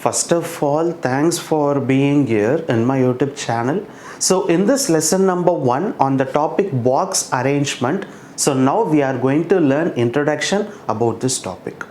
First of all, thanks for being here in my YouTube channel. So in this lesson number 1 on the topic box arrangement, so now we are going to learn introduction about this topic.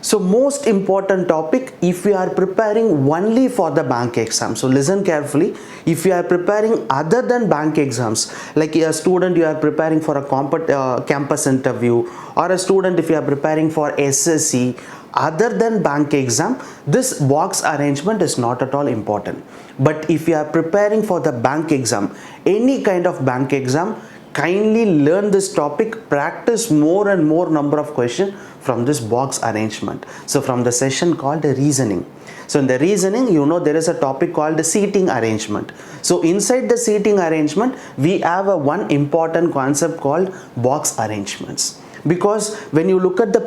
So most important topic if we are preparing only for the bank exam. So listen carefully. If you are preparing other than bank exams, like a student you are preparing for a campus interview, or a student if you are preparing for SSC, other than bank exam, this box arrangement is not at all important. But if you are preparing for the bank exam, any kind of bank exam, kindly learn this topic, practice more and more number of questions from this box arrangement. So from the session called reasoning. So in the reasoning, there is a topic called the seating arrangement. So inside the seating arrangement, we have a one important concept called box arrangements. Because when you look at the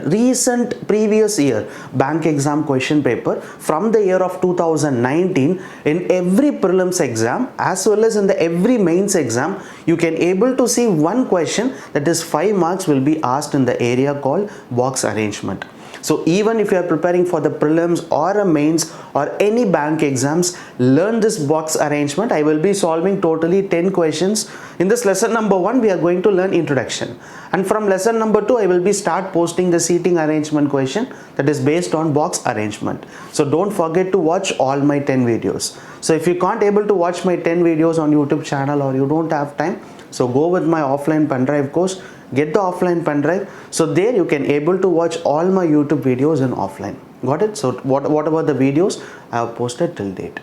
recent previous year bank exam question paper from the year of 2019, in every prelims exam as well as in the every mains exam, you can able to see one question that is 5 marks will be asked in the area called box arrangement. So even if you are preparing for the prelims or a mains or any bank exams, learn this box arrangement. I will be solving totally 10 questions. In this lesson number 1, we are going to learn introduction. And from lesson number 2, I will be start posting the seating arrangement question that is based on box arrangement. So don't forget to watch all my 10 videos. So if you can't able to watch my 10 videos on YouTube channel or you don't have time, so go with my offline pen drive course. Get the offline pen drive, so there you can able to watch all my YouTube videos in offline. Got it? So whatever the videos I have posted till date.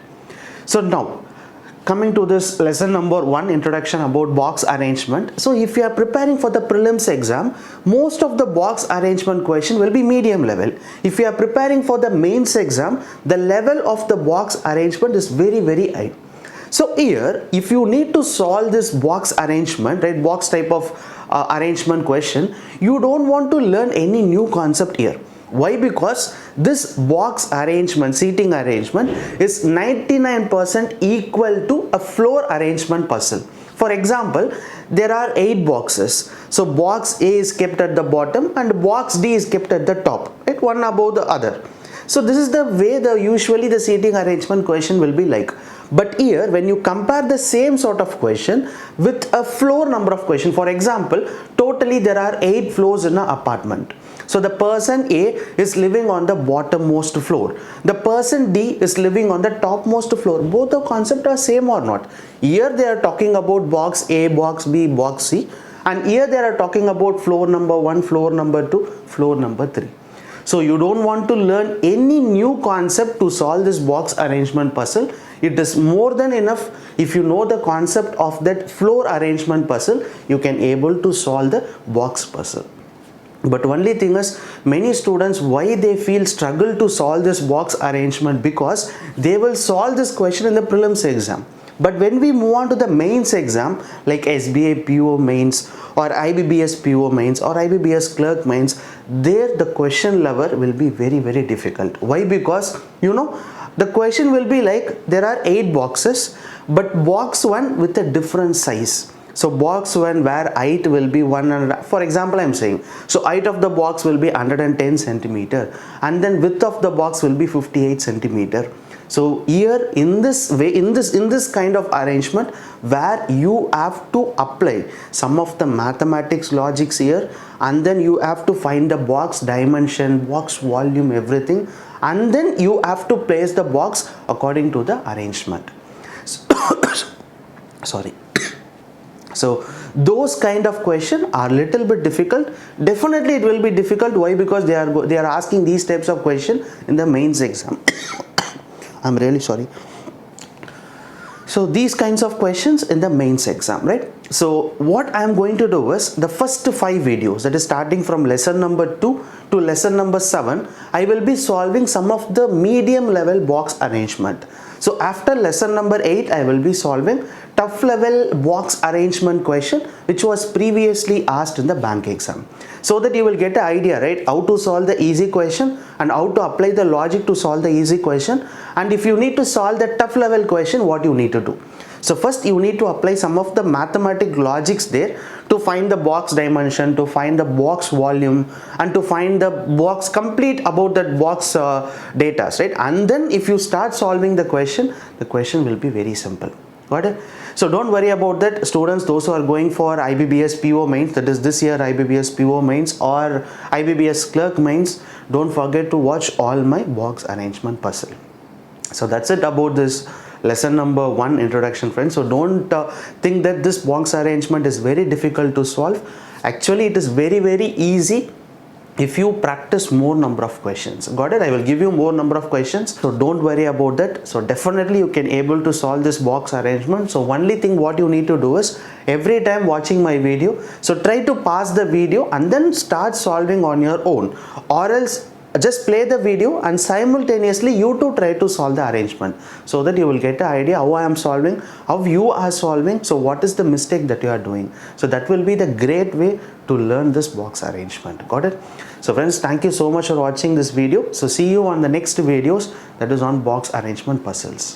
So now coming to this lesson number 1, introduction about box arrangement. So if you are preparing for the prelims exam, most of the box arrangement question will be medium level. If you are preparing for the mains exam, the level of the box arrangement is very high. So here, if you need to solve this box arrangement, right, box type of arrangement question, you don't want to learn any new concept here. Why? Because this box arrangement, seating arrangement is 99% equal to a floor arrangement puzzle. For example, there are 8 boxes. So box A is kept at the bottom and box D is kept at the top, right, one above the other. So this is the way usually the seating arrangement question will be like. But here when you compare the same sort of question with a floor number of question, for example, totally there are 8 floors in an apartment. So the person A is living on the bottommost floor. The person D is living on the topmost floor. Both the concept are same or not? Here they are talking about box A, box B, box C, and here they are talking about floor number 1, floor number 2, floor number 3. So you don't want to learn any new concept to solve this box arrangement puzzle. It is more than enough if you know the concept of that floor arrangement puzzle, you can able to solve the box puzzle. But only thing is, many students, why they feel struggle to solve this box arrangement, because they will solve this question in the prelims exam. But when we move on to the mains exam, like SBI PO mains or IBBS PO mains or IBBS clerk mains, there the question level will be very difficult. Why? Because the question will be like there are 8 boxes, but box 1 with a different size. So box 1 where height will be 100, for example I am saying, so height of the box will be 110 centimeter and then width of the box will be 58 centimeter. So here in this way, in this kind of arrangement where you have to apply some of the mathematics logics here, and then you have to find the box dimension, box volume, everything, and then you have to place the box according to the arrangement. Sorry. So those kind of questions are little bit difficult. Definitely it will be difficult. Why? Because they are asking these types of question in the mains exam. I'm really sorry. So these kinds of questions in the mains exam, right? So what I am going to do is the first 5 videos, that is starting from lesson number 2 to lesson number 7, I will be solving some of the medium level box arrangement. So after lesson number 8, I will be solving tough level box arrangement question which was previously asked in the bank exam. So that you will get an idea, right, how to solve the easy question and how to apply the logic to solve the easy question, and if you need to solve the tough level question, what you need to do. So first you need to apply some of the mathematic logics there to find the box dimension, to find the box volume, and to find the box complete about that box data, right? And then if you start solving the question will be very simple. Got it? So don't worry about that, students. Those who are going for IBBS PO mains, that is this year IBBS PO mains or IBBS clerk mains, don't forget to watch all my box arrangement puzzle. So that's it about this lesson number 1 introduction, friends. So don't think that this box arrangement is very difficult to solve. Actually it is very easy if you practice more number of questions. Got it? I will give you more number of questions, so don't worry about that. So definitely you can able to solve this box arrangement. So only thing what you need to do is every time watching my video, so try to pause the video and then start solving on your own, or else just play the video and simultaneously you too try to solve the arrangement, so that you will get an idea how I am solving, how you are solving, so what is the mistake that you are doing. So that will be the great way to learn this box arrangement. Got it? So friends, thank you so much for watching this video. So see you on the next videos, that is on box arrangement puzzles.